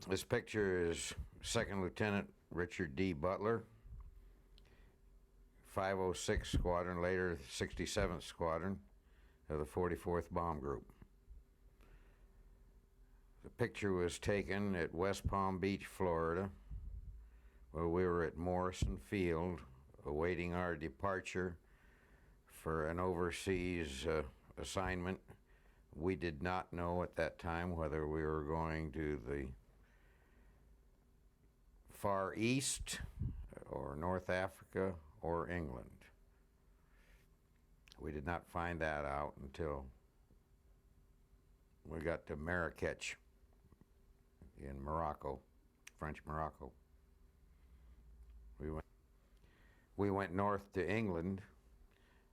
This picture is Second Lieutenant Richard D. Butler, 506 Squadron, later 67th Squadron of the 44th Bomb Group. The picture was taken at West Palm Beach, Florida, where we were at Morrison Field awaiting our departure for an overseas assignment. We did not know at that time whether we were going to the Far East or North Africa or England. We did not find that out until we got to Marrakech in Morocco, French Morocco. We went north to England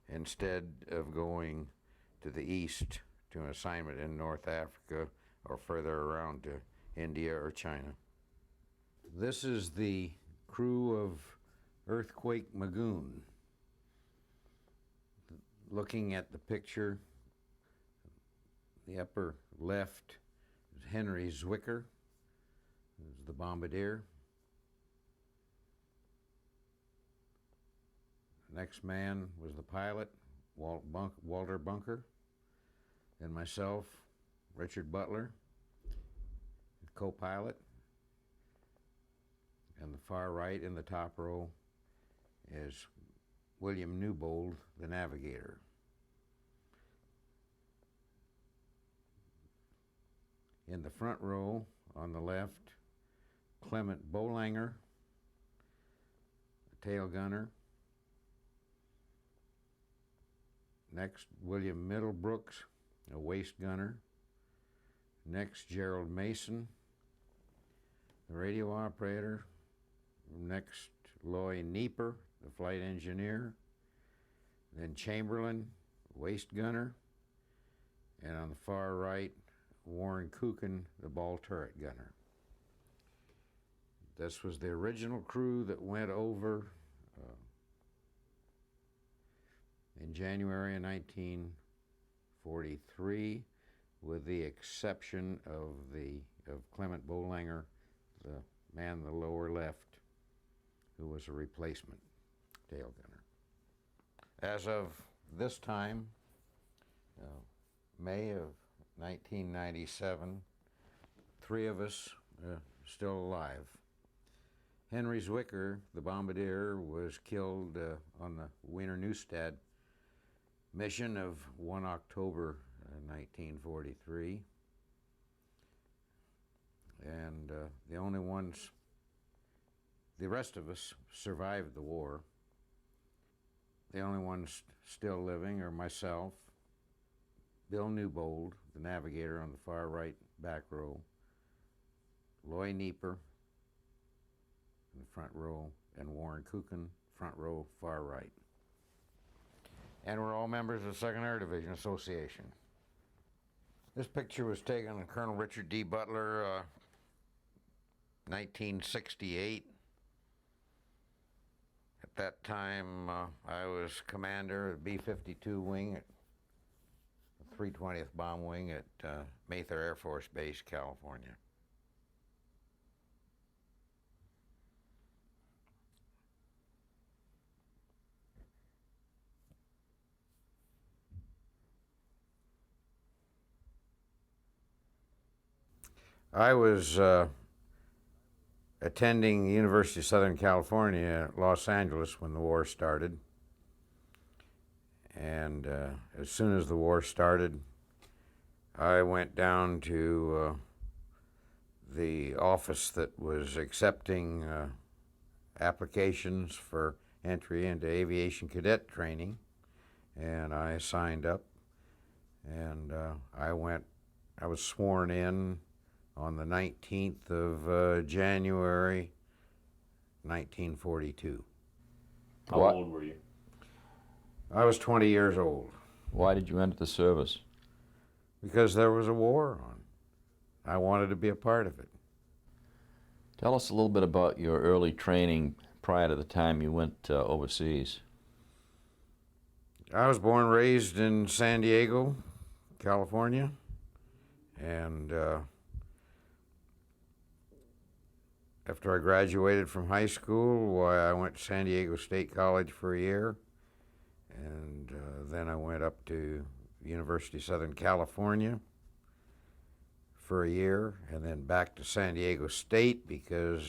instead of going to the east to an assignment in North Africa or further around to India or China. This is the crew of Earthquake Magoon. Looking at the picture, the upper left is Henry Zwicker, who's the bombardier. The next man was the pilot, Walter Bunker, and myself, Richard Butler, co-pilot. And the far right in the top row is William Newbold, the navigator. In the front row, on the left, Clement Bolanger, a tail gunner. Next, William Middlebrooks, a waist gunner. Next, Gerald Mason, the radio operator. Next, Loy Nieper, the flight engineer. Then Chamberlain, waist gunner. And on the far right, Warren Kuchen, the ball turret gunner. This was the original crew that went over in January of 1943, with the exception of Clement Bolanger, the man in the lower left, who was a replacement tail gunner. As of this time, May of 1997, 3 of us still alive. Henry Zwicker, the bombardier, was killed on the Wiener Neustadt mission of 1 October 1943. And the rest of us survived the war. The only ones still living are myself, Bill Newbold, the navigator on the far right back row, Loy Nieper in the front row, and Warren Kuchen, front row, far right. And we're all members of the 2nd Air Division Association. This picture was taken on Colonel Richard D. Butler, 1968. At that time, I was commander of the B-52 wing, the 320th Bomb Wing at Mather Air Force Base, California. I was attending the University of Southern California, Los Angeles, when the war started. And as soon as the war started, I went down to the office that was accepting applications for entry into aviation cadet training, and I signed up, and I was sworn in on the 19th of January, 1942. How old were you? I was 20 years old. Why did you enter the service? Because there was a war on. I wanted to be a part of it. Tell us a little bit about your early training prior to the time you went overseas. I was born and raised in San Diego, California, and After I graduated from high school, why, I went to San Diego State College for a year, and then I went up to University of Southern California for a year, and then back to San Diego State, because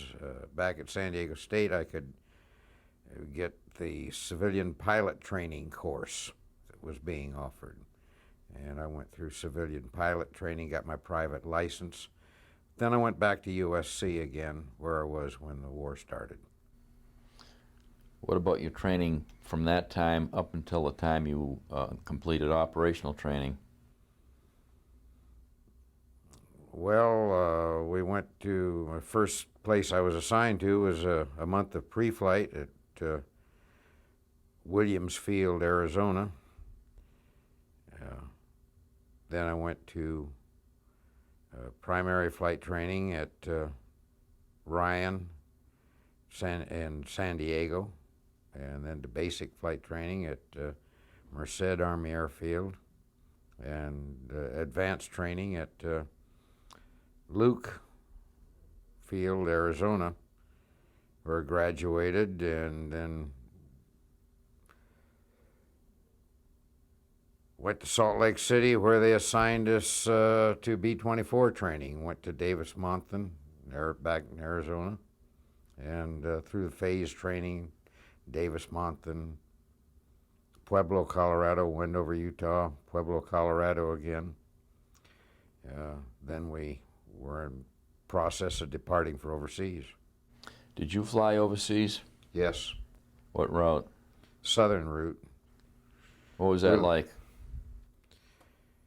back at San Diego State I could get the civilian pilot training course that was being offered. And I went through civilian pilot training, got my private license. Then I went back to USC again, where I was when the war started. What about your training from that time up until the time you completed operational training? Well, we went to, my first place I was assigned to was a month of pre-flight at Williams Field, Arizona. Then I went to primary flight training at Ryan and San Diego, and then to basic flight training at Merced Army Airfield, and advanced training at Luke Field, Arizona, where I graduated, and then went to Salt Lake City, where they assigned us to B24 training. Went to Davis-Monthan, back in Arizona, and through the phase training, Davis-Monthan, Pueblo, Colorado, Wendover, Utah, Pueblo, Colorado again. Then we were in process of departing for overseas. Did you fly overseas? Yes. What route? Southern route. What was that like?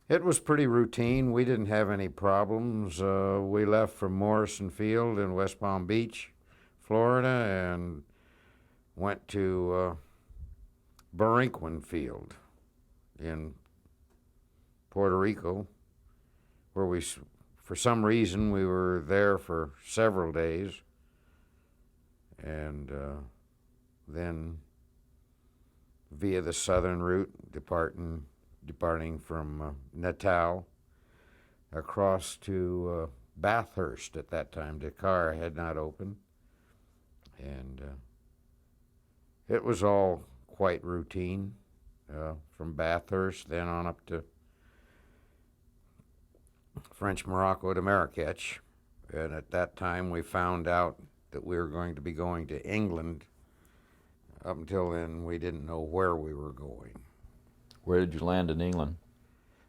It was pretty routine. We didn't have any problems. We left from Morrison Field in West Palm Beach, Florida, and went to Borinquen Field in Puerto Rico, where we, for some reason, we were there for several days, and then via the southern route, departing from Natal across to Bathurst at that time. Dakar had not opened, and it was all quite routine. From Bathurst, then on up to French Morocco to Marrakech, and at that time we found out that we were going to be going to England. Up until then, we didn't know where we were going. Where did you land in England?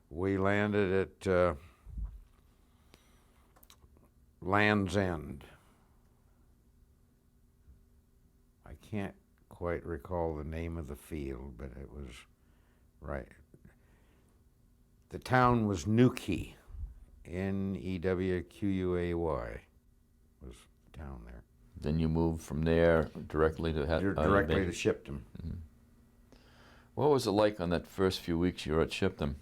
We landed at Land's End. I can't quite recall the name of the field, but it was right. The town was Newquay, Newquay was the town there. Then you moved from there directly to Directly to Shipton. Mm-hmm. What was it like on that first few weeks you were at Shipton?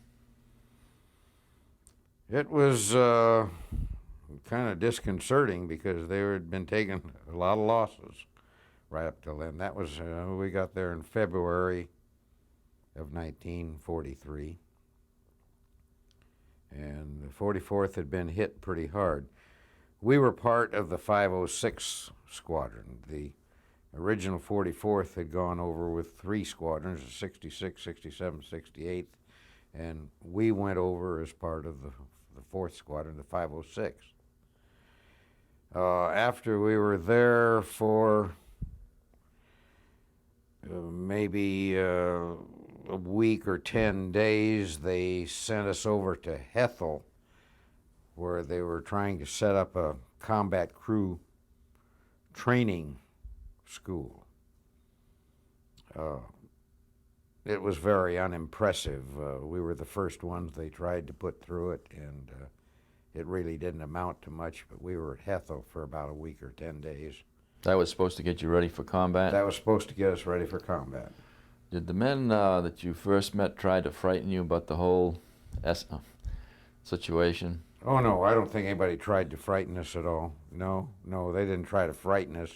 It was kind of disconcerting because they had been taking a lot of losses right up till then. That was, we got there in February of 1943. And the 44th had been hit pretty hard. We were part of the 506 Squadron. The original 44th had gone over with 3 squadrons, the 66, 67, 68th, and we went over as part of the 4th Squadron, the 506. After we were there for maybe a week or 10 days, they sent us over to Hethel, where they were trying to set up a combat crew training school. It was very unimpressive. We were the first ones they tried to put through it, and it really didn't amount to much, but we were at Hethel for about a week or 10 days. That was supposed to get you ready for combat? That was supposed to get us ready for combat. Did the men that you first met try to frighten you about the whole situation? Oh, no, I don't think anybody tried to frighten us at all. No, they didn't try to frighten us.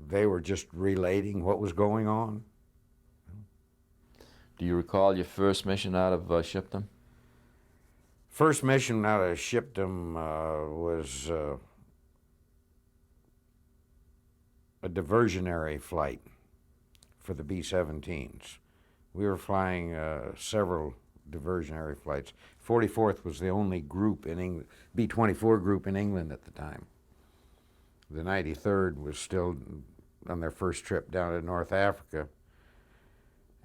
They were just relating what was going on. Do you recall your first mission out of Shipton? First mission out of Shipton was a diversionary flight for the B-17s. We were flying several diversionary flights. 44th was the only group in England, B24 group in England at the time. The 93rd was still on their first trip down to North Africa.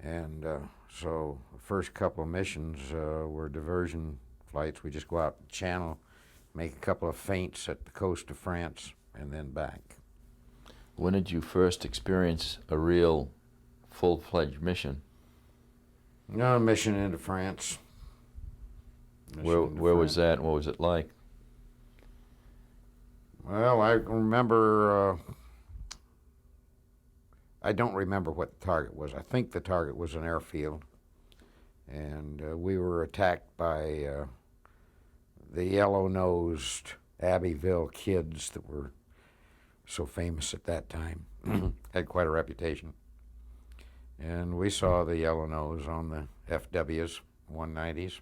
And so the first couple of missions were diversion flights. We just go out the channel, make a couple of feints at the coast of France, and then back. When did you first experience a real full-fledged mission? No, mission into France. Where was that and what was it like? Well, I remember, I don't remember what the target was. I think the target was an airfield. And we were attacked by the yellow-nosed Abbeville kids that were so famous at that time. Had quite a reputation. And we saw the yellow nose on the FWs, 190s.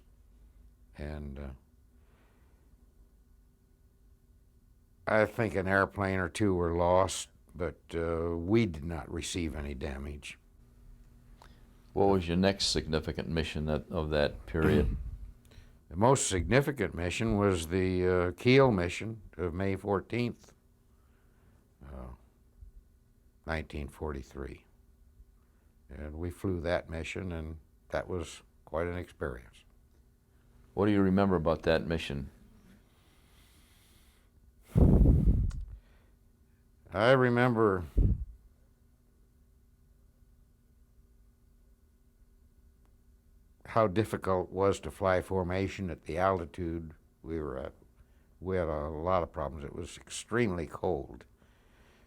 And I think an airplane or two were lost, but we did not receive any damage. What was your next significant mission of that period? The most significant mission was the Kiel mission of May 14th, 1943. And we flew that mission, and that was quite an experience. What do you remember about that mission? I remember how difficult it was to fly formation at the altitude we were at. We had a lot of problems. It was extremely cold,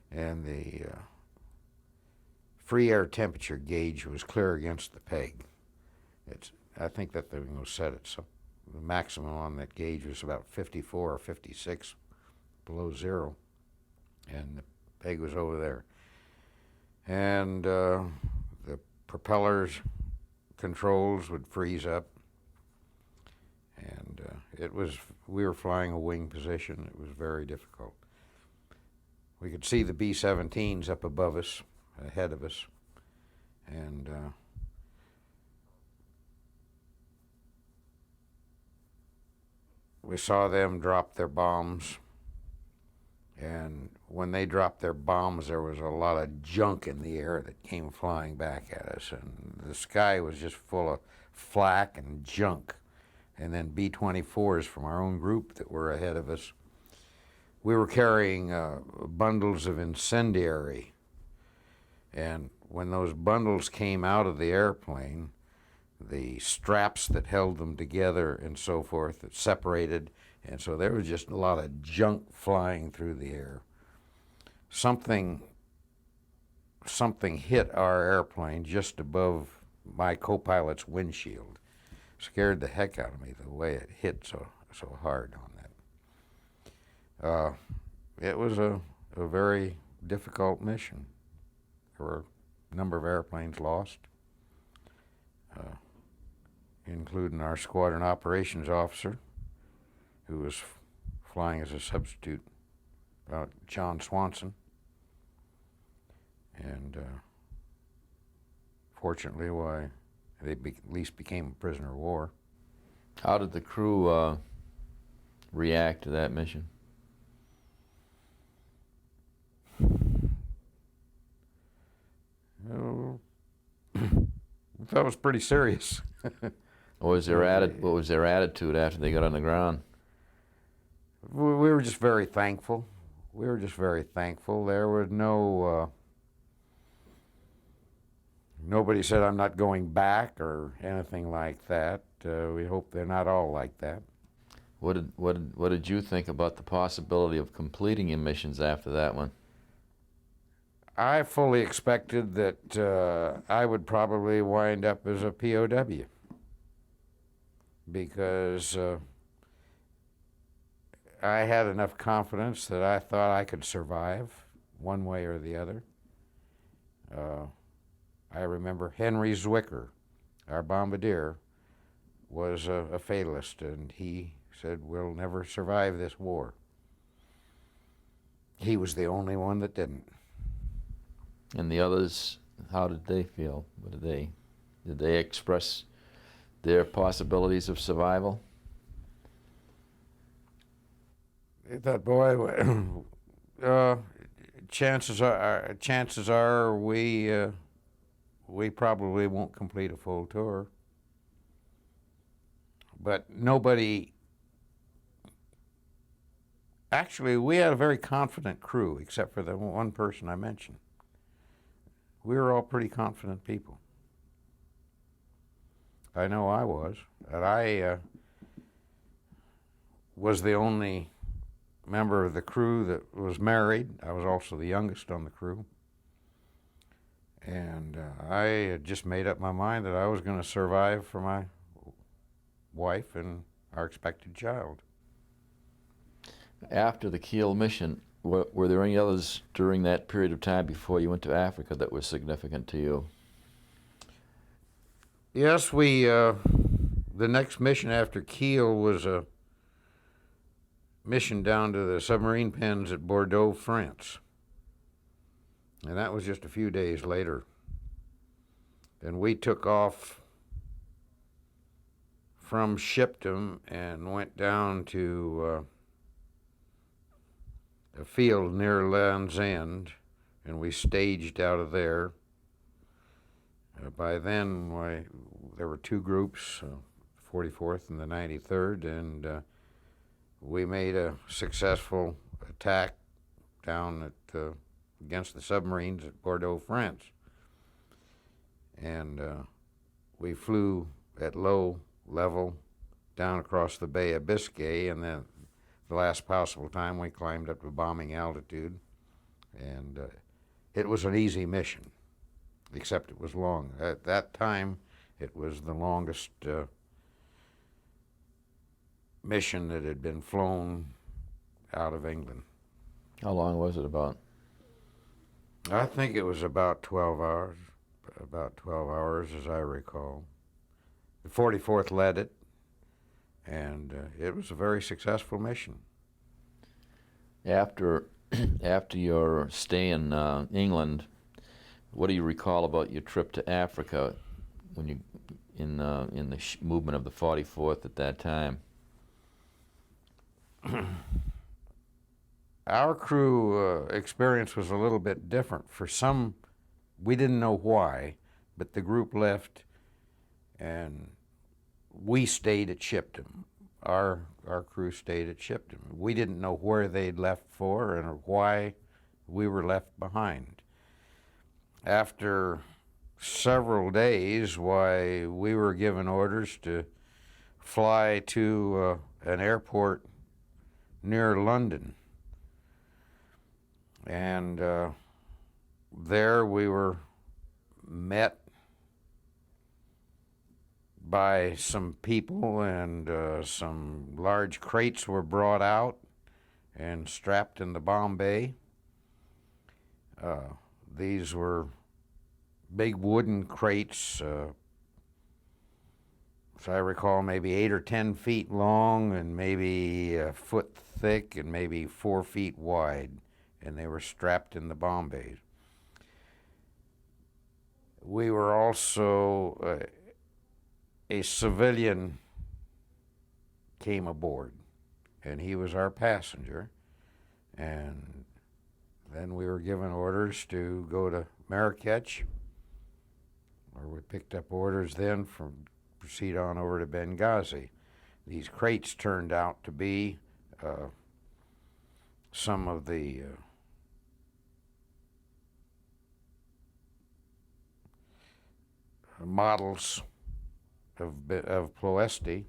and the free air temperature gauge was clear against the peg. I think that they're going to set it so the maximum on that gauge was about 54 or 56 below zero, and the peg was over there. And the propellers controls would freeze up, and we were flying a wing position. It was very difficult. We could see the B-17s up above us, ahead of us, and we saw them drop their bombs. And when they dropped their bombs, there was a lot of junk in the air that came flying back at us. And the sky was just full of flak and junk. And then B-24s from our own group that were ahead of us. We were carrying bundles of incendiary. And when those bundles came out of the airplane, the straps that held them together and so forth that separated, and so there was just a lot of junk flying through the air. Something hit our airplane just above my co-pilot's windshield. Scared the heck out of me the way it hit so hard on that. It was a very difficult mission. There were a number of airplanes lost, including our squadron operations officer, who was flying as a substitute, John Swanson. And fortunately, they at least became a prisoner of war. How did the crew react to that mission? Oh, that was pretty serious. What was their attitude after they got on the ground? We were just very thankful. There was nobody said, "I'm not going back," or anything like that. We hope they're not all like that. What did you think about the possibility of completing your missions after that one? I fully expected that I would probably wind up as a POW, because I had enough confidence that I thought I could survive one way or the other. I remember Henry Zwicker, our bombardier, was a fatalist, and he said, "We'll never survive this war." He was the only one that didn't. And the others, how did they feel? Did they express their possibilities of survival? That boy, chances are we probably won't complete a full tour. But nobody. Actually, we had a very confident crew, except for the one person I mentioned. We were all pretty confident people. I know I was. And I was the only member of the crew that was married. I was also the youngest on the crew. And I had just made up my mind that I was going to survive for my wife and our expected child. After the Kiel mission, were there any others during that period of time before you went to Africa that was significant to you? Yes, the next mission after Kiel was a mission down to the submarine pens at Bordeaux, France. And that was just a few days later. And we took off from Shipton and went down to a field near Land's End, and we staged out of there. By then, there were two groups, 44th and the 93rd, and we made a successful attack down at against the submarines at Bordeaux, France. And we flew at low level down across the Bay of Biscay, and then the last possible time we climbed up to bombing altitude. And it was an easy mission, except it was long. At that time, it was the longest mission that had been flown out of England. How long was it about? I think it was about 12 hours, as I recall. The 44th led it, and it was a very successful mission. After your stay in England, what do you recall about your trip to Africa when you in the movement of the 44th at that time? Our crew experience was a little bit different. For some, we didn't know why, but the group left, and we stayed at Shipton. Our crew stayed at Shipton. We didn't know where they'd left for and why we were left behind. After several days, we were given orders to fly to an airport near London. And there we were met by some people, and some large crates were brought out and strapped in the bomb bay. These were big wooden crates, as I recall, maybe 8 or 10 feet long and maybe a foot thick and maybe 4 feet wide, and they were strapped in the bomb bays. We were also, a civilian came aboard, and he was our passenger, and then we were given orders to go to Marrakech, where we picked up orders then from proceed on over to Benghazi. These crates turned out to be some of the models of Ploesti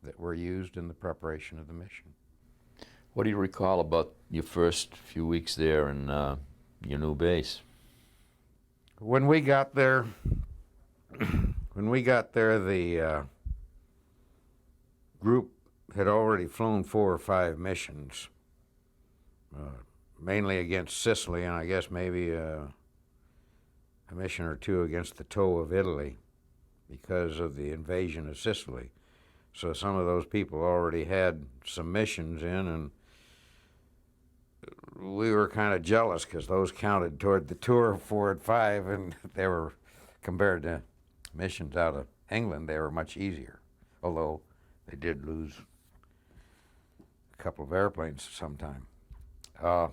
that were used in the preparation of the mission. What do you recall about your first few weeks there in your new base? When we got there, the group had already flown 4 or 5 missions, mainly against Sicily, and I guess maybe a mission or 2 against the toe of Italy because of the invasion of Sicily. So some of those people already had some missions in, and we were kind of jealous because those counted toward the tour 4 and 5, and they were, compared to missions out of England, they were much easier. Although they did lose a couple of airplanes sometime. Other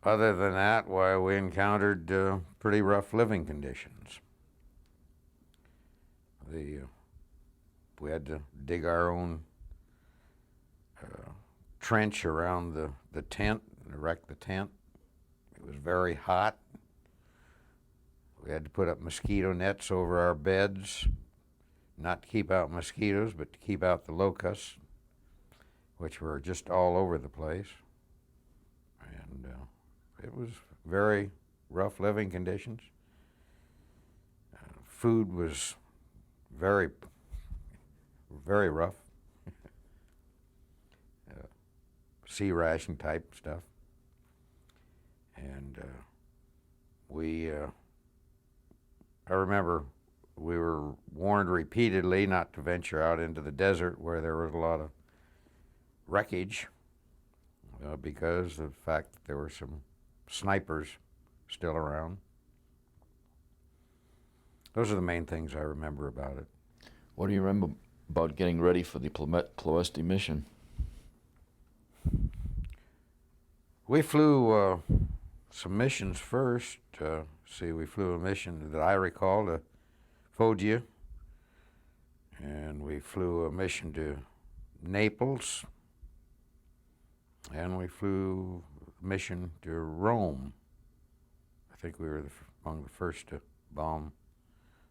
than that, why, we encountered pretty rough living conditions. We had to dig our own trench around the tent, and erect the tent. It was very hot. We had to put up mosquito nets over our beds, not to keep out mosquitoes, but to keep out the locusts, which were just all over the place. And it was very rough living conditions. Food was very, very rough. Sea ration type stuff. And I remember we were warned repeatedly not to venture out into the desert where there was a lot of wreckage because of the fact that there were some snipers still around. Those are the main things I remember about it. What do you remember about getting ready for the Ploesti mission? We flew some missions first. We flew a mission that I recall to Foggia, and we flew a mission to Naples, and we flew a mission to Rome. I think we were among the first to bomb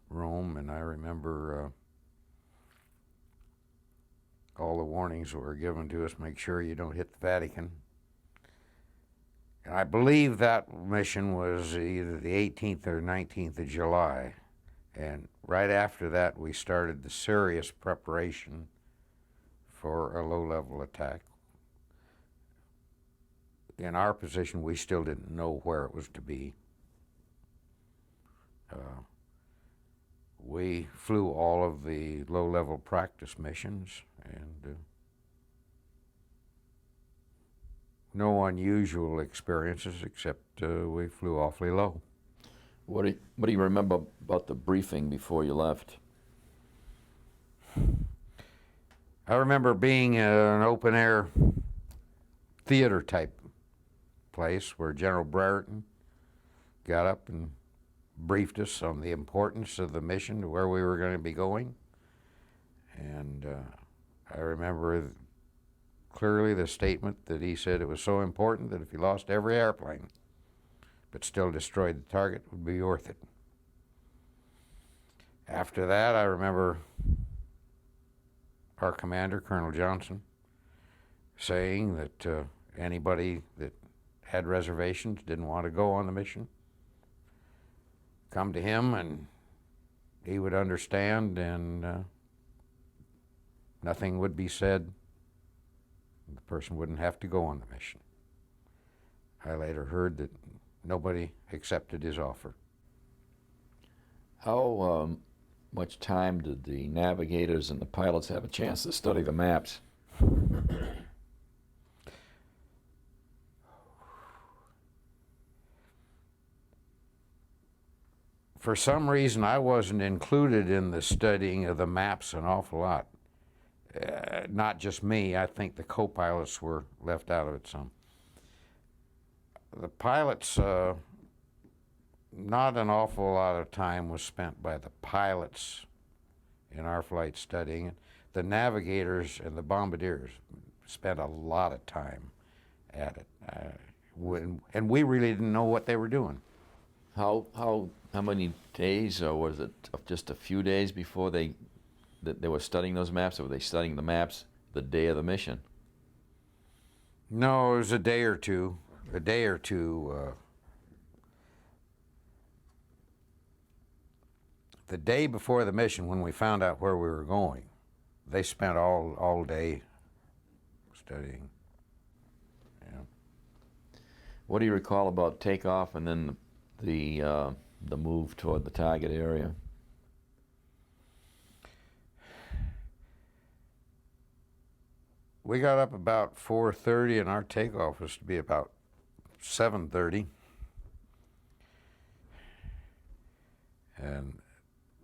Rome, and I remember all the warnings that were given to us: make sure you don't hit the Vatican. And I believe that mission was either the 18th or 19th of July. And right after that, we started the serious preparation for a low-level attack. In our position, we still didn't know where it was to be. We flew all of the low-level practice missions, and no unusual experiences, except we flew awfully low. What do you remember about the briefing before you left? I remember being in an open-air theater-type place where General Brereton got up and briefed us on the importance of the mission, to where we were going to be going. And I remember clearly the statement that he said it was so important that if he lost every airplane but still destroyed the target, it would be worth it. After that, I remember our commander, Colonel Johnson, saying that anybody that had reservations, didn't want to go on the mission, come to him and he would understand, and nothing would be said. The person wouldn't have to go on the mission. I later heard that nobody accepted his offer. How much time did the navigators and the pilots have a chance to study the maps? For some reason, I wasn't included in the studying of the maps an awful lot. Not just me, I think the co-pilots were left out of it some. The pilots, not an awful lot of time was spent by the pilots in our flight studying it. The navigators and the bombardiers spent a lot of time at it. And we really didn't know what they were doing. How many days, or was it just a few days before they were studying those maps, or were they studying the maps the day of the mission? No, it was a day or two. A day or two. The day before the mission, when we found out where we were going, they spent all day studying. Yeah. What do you recall about takeoff and then the move toward the target area? We got up about 4:30, and our takeoff was to be about 7:30. And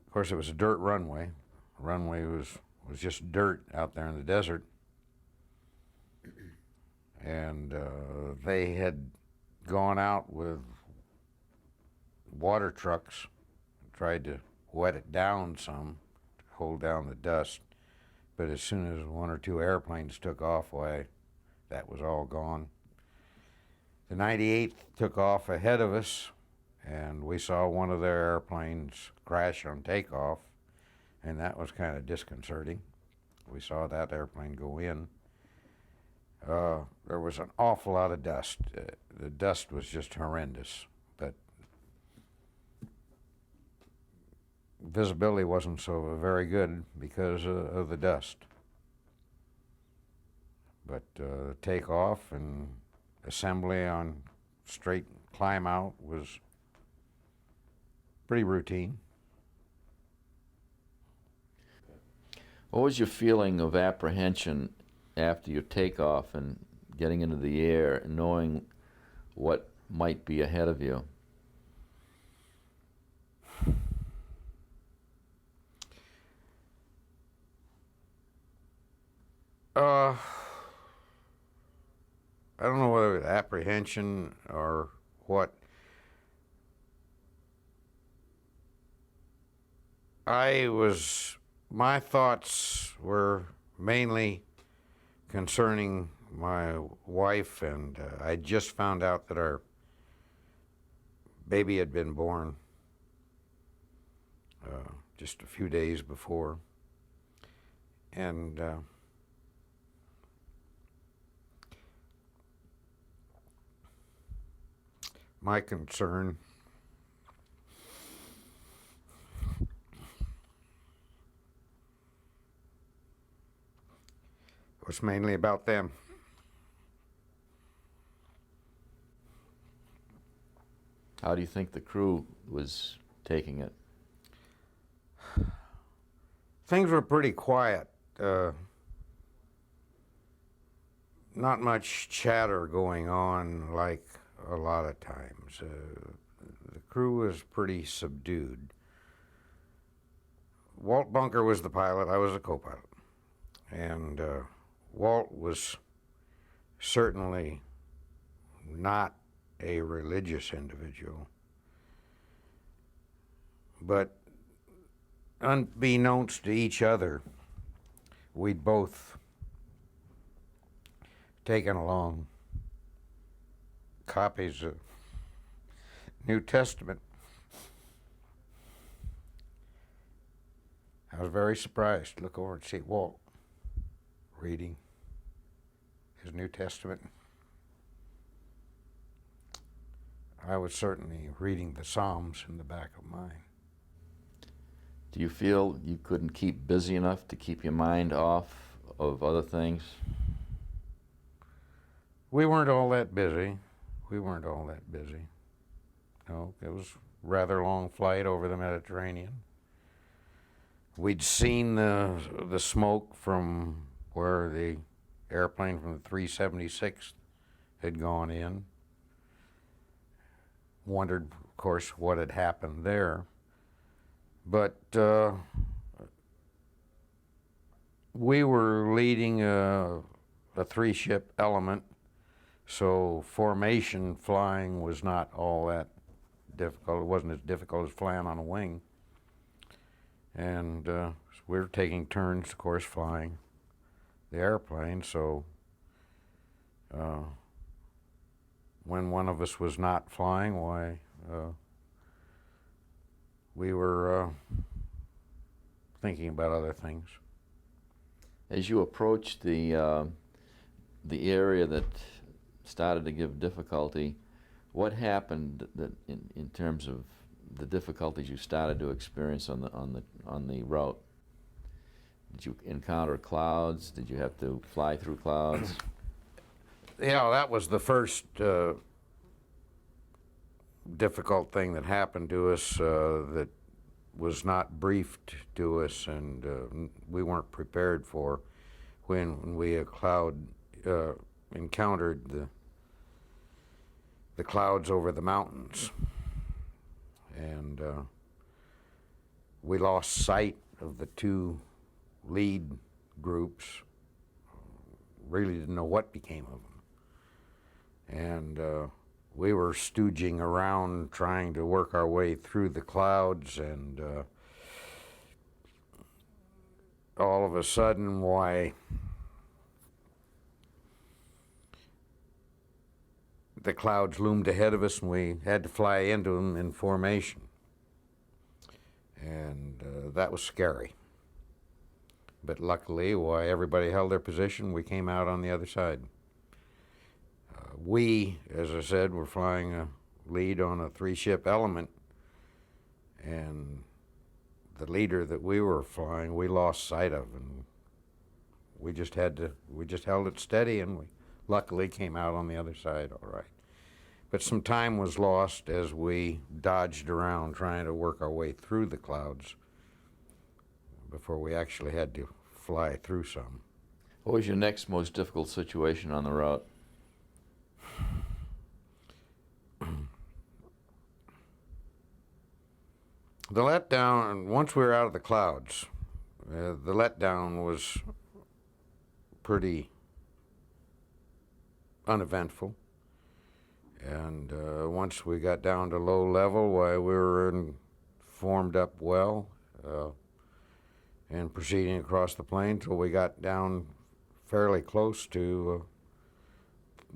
of course, it was a dirt runway. The runway was just dirt out there in the desert. And they had gone out with water trucks, tried to wet it down some to hold down the dust. But as soon as one or two airplanes took off, why, that was all gone. The 98th took off ahead of us, and we saw one of their airplanes crash on takeoff, and that was kind of disconcerting. We saw that airplane go in. There was an awful lot of dust. The dust was just horrendous, but visibility wasn't so very good because of the dust. But takeoff and assembly on straight climb out was pretty routine. What was your feeling of apprehension after your takeoff and getting into the air and knowing what might be ahead of you? I don't know whether it was apprehension or what. My thoughts were mainly concerning my wife, and I just found out that our baby had been born just a few days before. And my concern was mainly about them. How do you think the crew was taking it? Things were pretty quiet. Not much chatter going on like a lot of times. The crew was pretty subdued. Walt Bunker was the pilot. I was the co-pilot. And Walt was certainly not a religious individual. But unbeknownst to each other, we'd both taken along copies of New Testament. I was very surprised to look over and see Walt reading his New Testament. I was certainly reading the Psalms in the back of mine. Do you feel you couldn't keep busy enough to keep your mind off of other things? We weren't all that busy. No, it was a rather long flight over the Mediterranean. We'd seen the smoke from where the airplane from the 376th had gone in. Wondered, of course, what had happened there. But we were leading a three-ship element, so formation flying was not all that difficult. It wasn't as difficult as flying on a wing. And we were taking turns, of course, flying the airplane, so when one of us was not flying, why, we were thinking about other things. As you approached the area that started to give difficulty, what happened that in terms of the difficulties you started to experience on the route? Did you encounter clouds? Did you have to fly through clouds? Yeah, that was the first difficult thing that happened to us that was not briefed to us, and we weren't prepared for. when we encountered the clouds over the mountains, and we lost sight of the two lead groups. Really didn't know what became of them, and we were stooging around trying to work our way through the clouds, and all of a sudden, why, the clouds loomed ahead of us and we had to fly into them in formation. And that was scary. But luckily, why, everybody held their position. We came out on the other side. We, as I said, were flying a lead on a 3-ship element, and the leader that we were flying, we lost sight of, and we just held it steady, and we luckily came out on the other side all right. But some time was lost as we dodged around trying to work our way through the clouds before we actually had to fly through some. What was your next most difficult situation on the route? The letdown, once we were out of the clouds, the letdown was pretty uneventful. And once we got down to low level, why, we were formed up well and proceeding across the plain till we got down fairly close to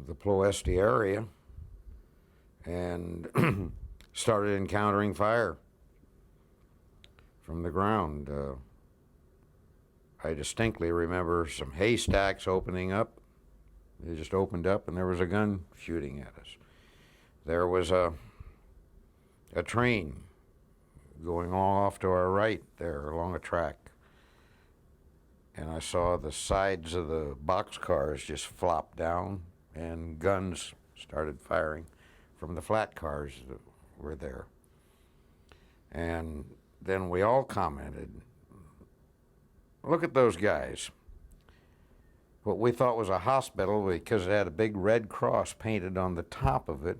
the Ploesti area and started encountering fire from the ground. I distinctly remember some haystacks opening up. They just opened up and there was a gun shooting at us. There was a train going off to our right there along a track. And I saw the sides of the boxcars just flop down and guns started firing from the flat cars that were there. And then we all commented, look at those guys. What we thought was a hospital, because it had a big red cross painted on the top of it,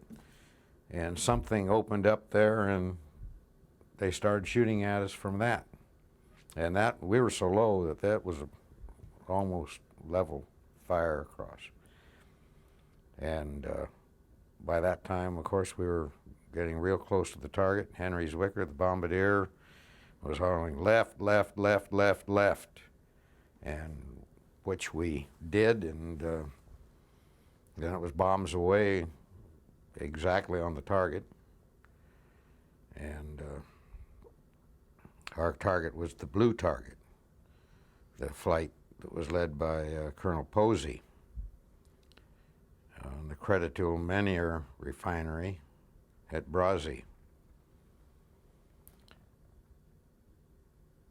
and something opened up there and they started shooting at us from that. And that, we were so low that was almost level fire across. And by that time, of course, we were getting real close to the target. Henry's Wicker, the bombardier, was hollering left, left, left, left, left, and which we did, and then it was bombs away exactly on the target. And our target was the blue target, the flight that was led by Colonel Posey on the Cripple refinery at Brazzi.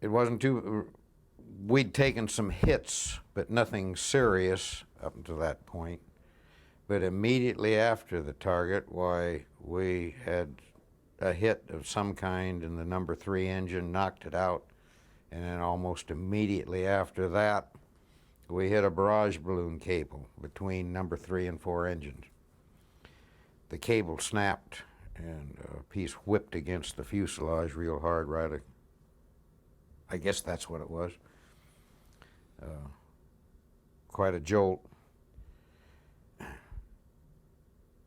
It wasn't we'd taken some hits, but nothing serious up until that point. But immediately after the target, why, we had a hit of some kind in the number 3 engine, knocked it out, and then almost immediately after that, we hit a barrage balloon cable between number 3 and 4 engines. The cable snapped, and a piece whipped against the fuselage real hard, right? I guess that's what it was. Quite a jolt.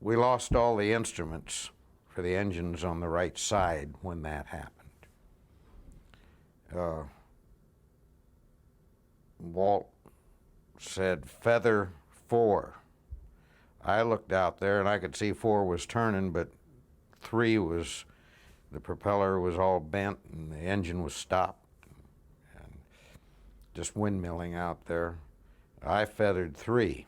We lost all the instruments for the engines on the right side when that happened. Walt said, feather 4. I looked out there and I could see 4 was turning, but 3 was, the propeller was all bent and the engine was stopped and just windmilling out there. I feathered 3.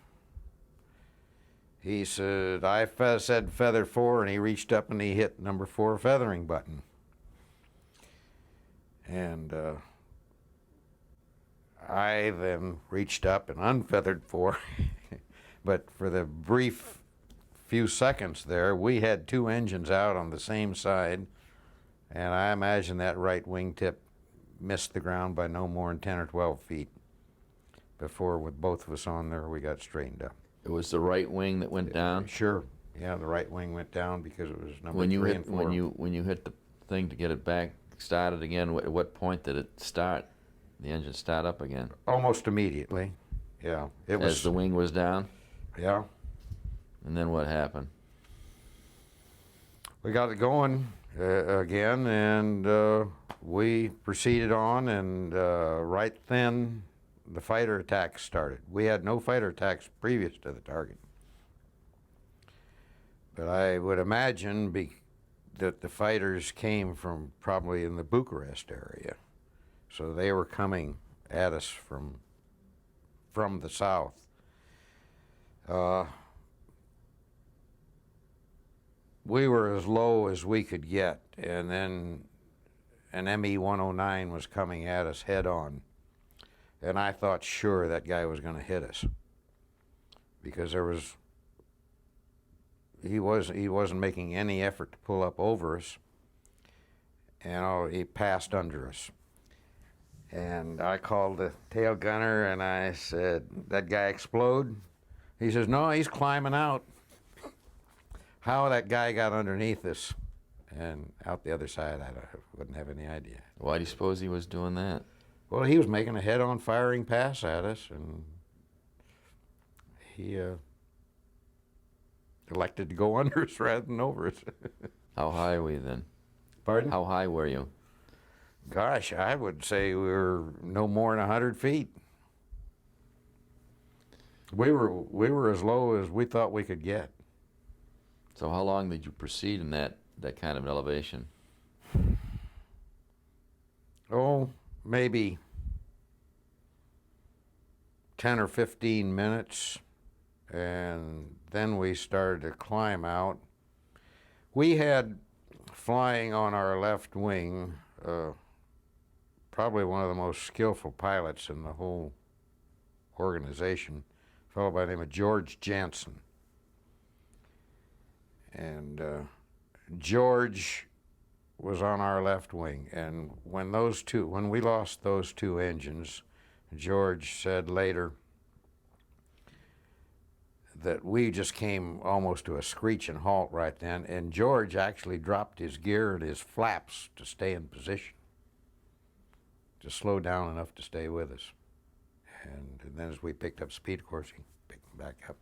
He said, I said feather 4, and he reached up and he hit number 4 feathering button. And I then reached up and unfeathered 4. But for the brief few seconds there, we had 2 engines out on the same side, and I imagine that right wingtip missed the ground by no more than 10 or 12 feet. before, with both of us on there, we got straightened up. It was the right wing that went down? Sure. Yeah, the right wing went down because it was number When you 3 hit and 4. when you hit the thing to get it back started again, at what point did it start? The engine start up again? Almost immediately. Yeah. It was. As the wing was down? Yeah. And then what happened? We got it going again, and we proceeded on, and right then the fighter attacks started. We had no fighter attacks previous to the target. But I would imagine that the fighters came from probably in the Bucharest area. So they were coming at us from the south. We were as low as we could get, and then an ME-109 was coming at us head on. And I thought sure that guy was going to hit us, because he wasn't making any effort to pull up over us, and he passed under us. And I called the tail gunner and I said, "That guy explode?" He says, "No, he's climbing out." How that guy got underneath us and out the other side, I wouldn't have any idea. Why do you suppose he was doing that? Well, he was making a head-on firing pass at us, and he elected to go under us rather than over us. How high were you then? Pardon? How high were you? Gosh, I would say we were no more than 100 feet. We were as low as we thought we could get. So how long did you proceed in that kind of an elevation? Oh, maybe 10 or 15 minutes, and then we started to climb out. We had flying on our left wing probably one of the most skillful pilots in the whole organization, a fellow by the name of George Jansen. And George was on our left wing, and when we lost those two engines, George said later that we just came almost to a screeching halt right then, and George actually dropped his gear and his flaps to stay in position, to slow down enough to stay with us. And then as we picked up speed, of course, he picked them back up,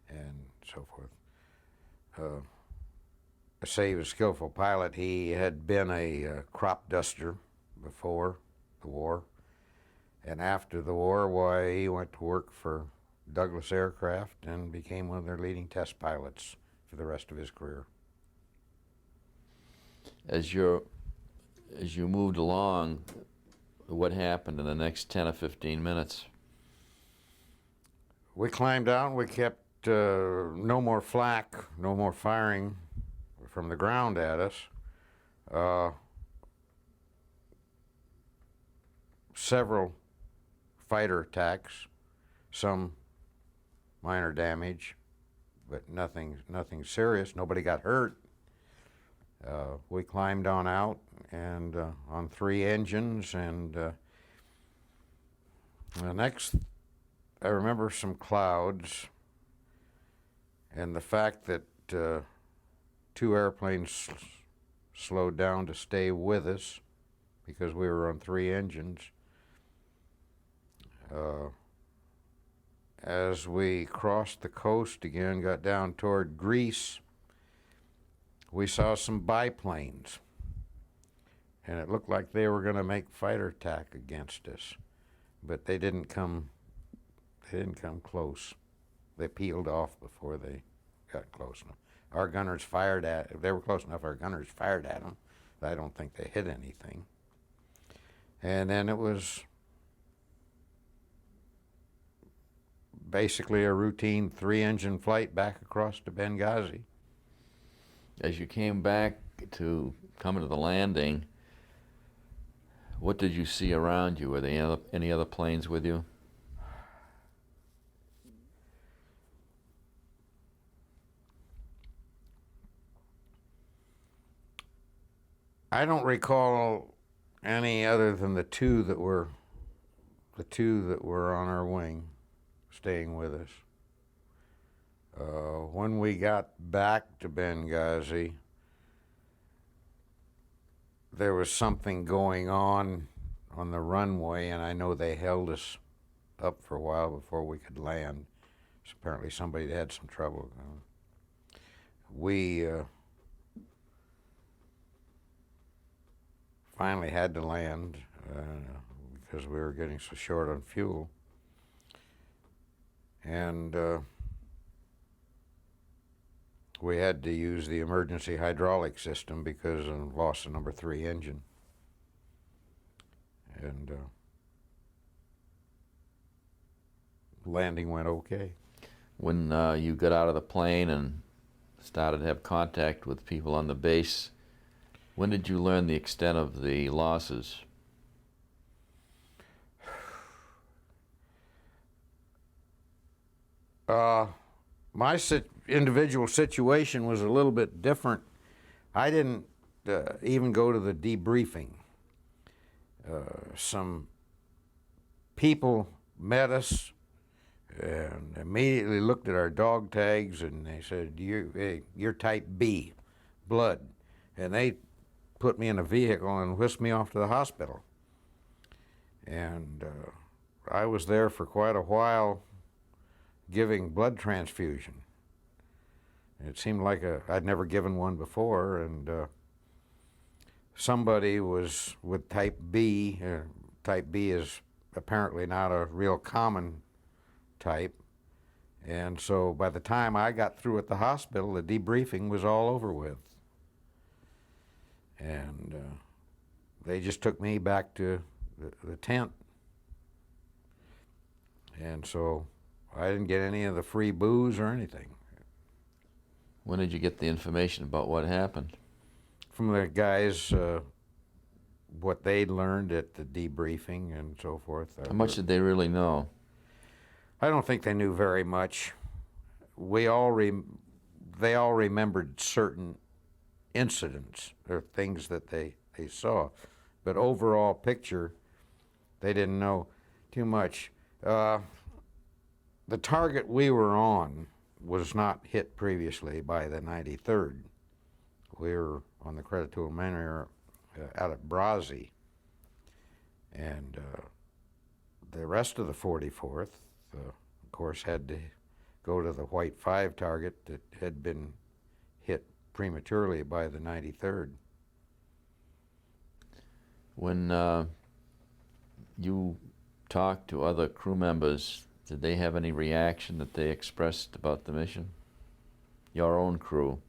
and so forth. I say he was a skillful pilot. He had been a crop duster before the war, and after the war, why, he went to work for Douglas Aircraft and became one of their leading test pilots for the rest of his career. As you moved along, what happened in the next 10 or 15 minutes? We climbed out. We kept no more flak, no more firing from the ground at us. Several fighter attacks, some minor damage, but nothing serious. Nobody got hurt. We climbed on out, and on 3 engines, and the next, I remember some clouds, and the fact that 2 airplanes slowed down to stay with us because we were on 3 engines. As we crossed the coast again, got down toward Greece, we saw some biplanes, and it looked like they were going to make fighter attack against us, but they didn't come close. They peeled off before they got close enough. Our gunners fired if they were close enough, our gunners fired at them. I don't think they hit anything. And then it was basically a routine 3-engine flight back across to Benghazi. As you came back to come to the landing, what did you see around you? Were there any other planes with you? I don't recall any other than the 2 that were the two that were on our wing staying with us. When we got back to Benghazi, there was something going on the runway, and I know they held us up for a while before we could land. So apparently somebody had some trouble. We finally had to land because we were getting so short on fuel. And we had to use the emergency hydraulic system because of loss of number 3 engine. And landing went okay. When you got out of the plane and started to have contact with people on the base, when did you learn the extent of the losses? My individual situation was a little bit different. I didn't even go to the debriefing. Some people met us and immediately looked at our dog tags, and they said, you're type B, blood. And they put me in a vehicle and whisked me off to the hospital. And I was there for quite a while giving blood transfusion. It seemed like I'd never given one before, and somebody was with type B. Type B is apparently not a real common type, and so by the time I got through at the hospital, the debriefing was all over with. And they just took me back to the tent. And so I didn't get any of the free booze or anything. When did you get the information about what happened? From the guys, what they'd learned at the debriefing and so forth. How much did they really know? I don't think they knew very much. They all remembered certain incidents or things that they saw. But overall picture, they didn't know too much. The target we were on was not hit previously by the 93rd. We were on the Creditor Manor out at Brazi. And the rest of the 44th, of course, had to go to the White 5 target that had been hit prematurely by the 93rd. When you talked to other crew members, did they have any reaction that they expressed about the mission? Your own crew?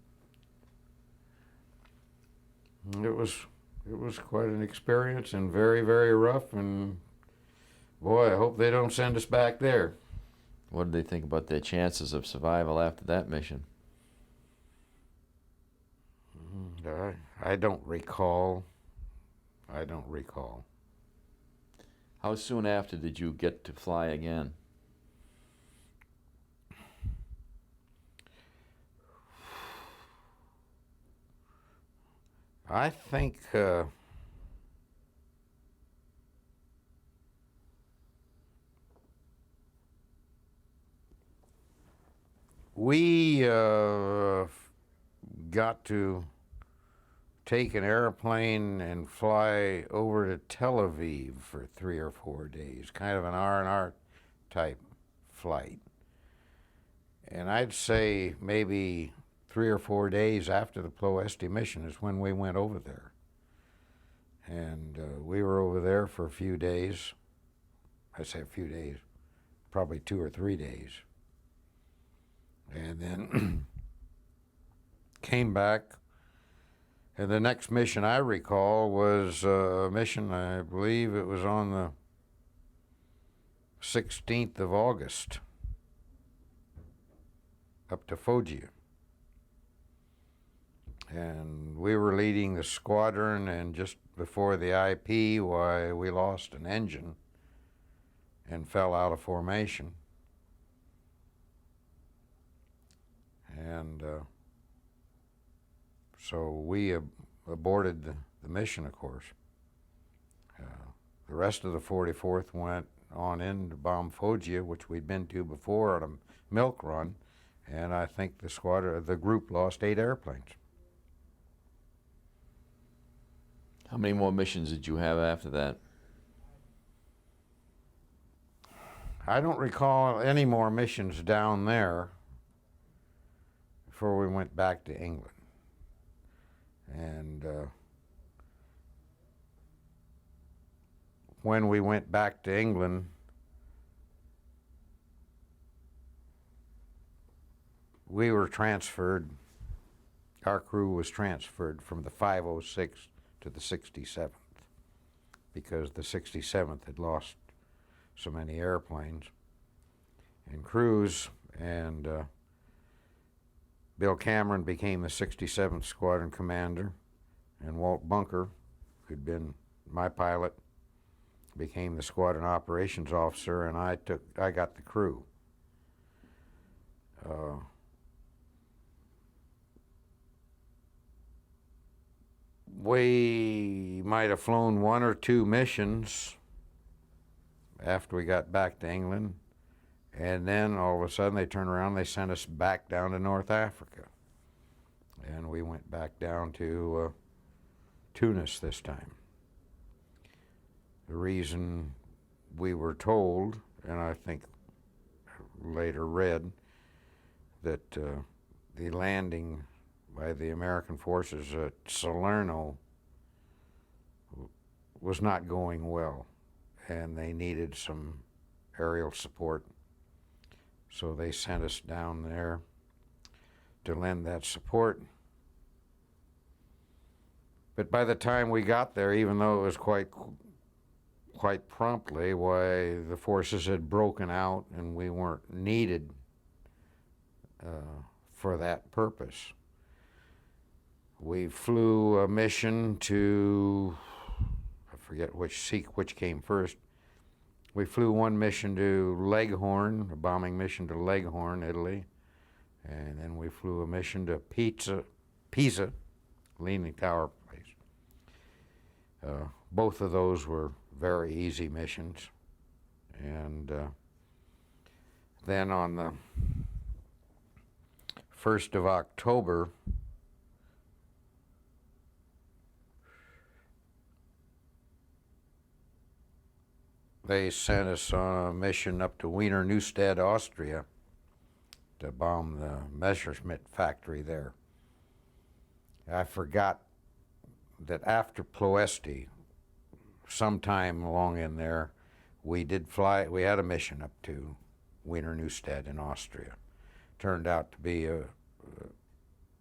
It was quite an experience and very, very rough, and boy, I hope they don't send us back there. What did they think about their chances of survival after that mission? I don't recall. I don't recall. How soon after did you get to fly again? I think we got to take an airplane and fly over to Tel Aviv for 3 or 4 days, kind of an R&R type flight. And I'd say maybe 3 or 4 days after the Ploesti mission is when we went over there. And we were over there for a few days. I say a few days, probably 2 or 3 days. And then came back. And the next mission I recall was a mission, I believe it was on the 16th of August, up to Foggia. And we were leading the squadron, and just before the IP, we lost an engine and fell out of formation. And so we aborted the mission, of course. The rest of the 44th went on in to bomb Foggia, which we'd been to before on a milk run, and I think the group lost 8 airplanes. How many more missions did you have after that? I don't recall any more missions down there before we went back to England. And when we went back to England, we were transferred, our crew was transferred from the 506 to the 67th because the 67th had lost so many airplanes and crews, and Bill Cameron became the 67th Squadron Commander, and Walt Bunker, who'd been my pilot, became the Squadron Operations Officer, and I got the crew. We might have flown 1 or 2 missions after we got back to England, and then all of a sudden they turned around and they sent us back down to North Africa, and we went back down to Tunis this time. The reason we were told, and I think later read, that the landing by the American forces at Salerno was not going well, and they needed some aerial support. So they sent us down there to lend that support. But by the time we got there, even though it was quite promptly, why the forces had broken out and we weren't needed for that purpose. We flew a mission to, I forget which came first. We flew one mission to Leghorn, a bombing mission to Leghorn, Italy, and then we flew a mission to Pisa, Leaning Tower place. Both of those were very easy missions, and then on the 1st of October, they sent us on a mission up to Wiener Neustadt, Austria, to bomb the Messerschmitt factory there. I forgot that after Ploesti, sometime along in there, we had a mission up to Wiener Neustadt in Austria. Turned out to be a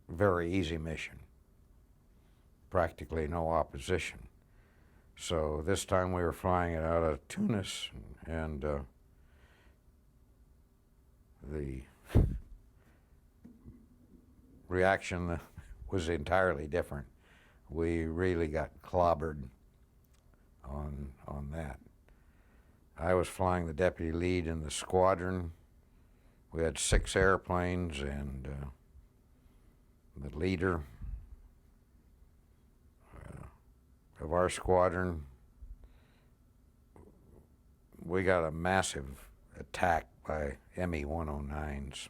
very easy mission. Practically no opposition. So this time we were flying it out of Tunis, and the reaction was entirely different. We really got clobbered on that. I was flying the deputy lead in the squadron. We had 6 airplanes, and the leader of our squadron, we got a massive attack by Me-109s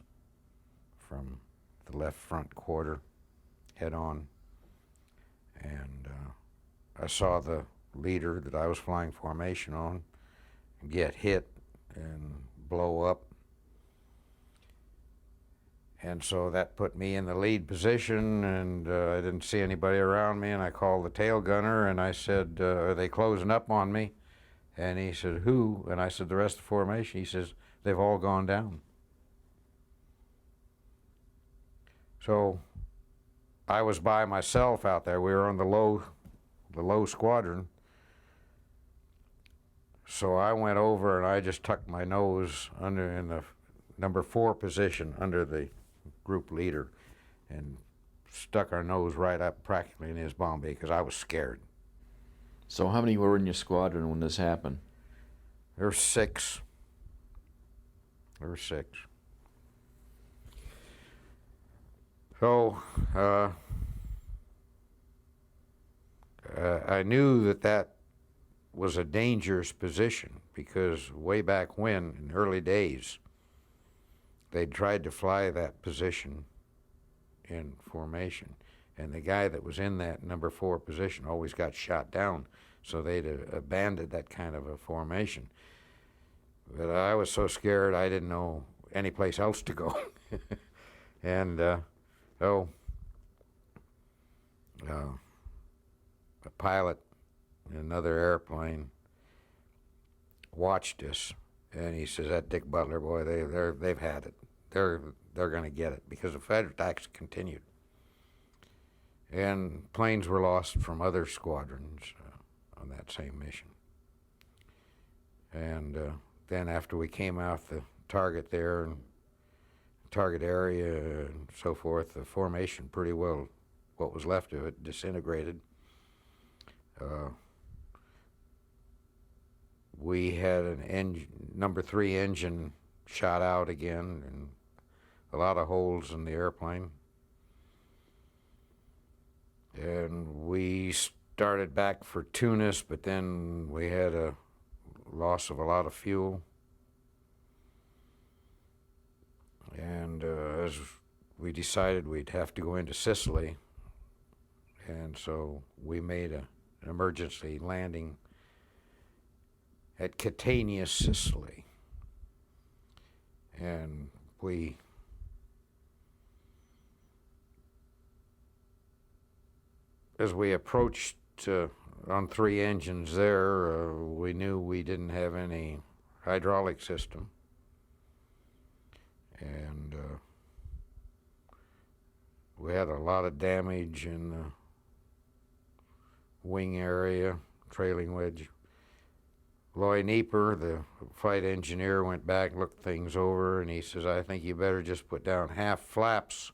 from the left front quarter, head on, and I saw the leader that I was flying formation on get hit and blow up. And so that put me in the lead position, and I didn't see anybody around me, and I called the tail gunner, and I said, are they closing up on me? And he said, who? And I said, the rest of the formation. He says, they've all gone down. So I was by myself out there. We were on the low squadron. So I went over and I just tucked my nose under in the number 4 position under the group leader and stuck our nose right up practically in his bomb bay because I was scared. So how many were in your squadron when this happened? There were 6. There were 6. So I knew that was a dangerous position because way back when, in early days, they tried to fly that position in formation. And the guy that was in that number 4 position always got shot down, so they'd abandoned that kind of a formation. But I was so scared I didn't know any place else to go. And a pilot in another airplane watched us, and he says, "That Dick Butler boy, they've had it. They're going to get it," because the Fed attacks continued, and planes were lost from other squadrons on that same mission. And then after we came off the target there and target area and so forth, the formation pretty well, what was left of it, disintegrated. We had an number 3 engine shot out again, and a lot of holes in the airplane. And we started back for Tunis, but then we had a loss of a lot of fuel. And as we decided we'd have to go into Sicily, and so we made an emergency landing at Catania, Sicily. And as we approached on 3 engines there, we knew we didn't have any hydraulic system. And we had a lot of damage in the wing area, trailing wedge. Lloyd Nieper, the flight engineer, went back, looked things over, and he says, "I think you better just put down half flaps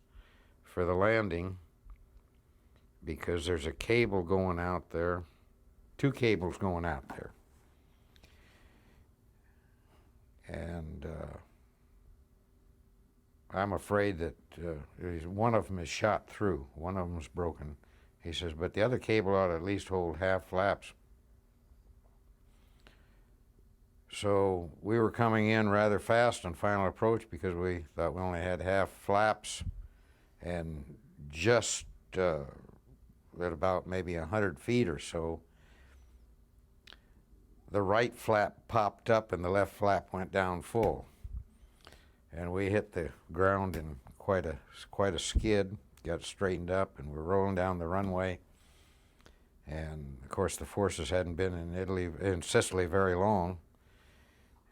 for the landing, because there's a cable going out there, 2 cables going out there." And I'm afraid that one of them is shot through, one of them's broken. He says, "But the other cable ought to at least hold half flaps." So we were coming in rather fast on final approach because we thought we only had half flaps, and just at about maybe 100 feet or so, the right flap popped up and the left flap went down full. And we hit the ground in quite a skid, got straightened up, and we're rolling down the runway. And of course the forces hadn't been in Sicily very long.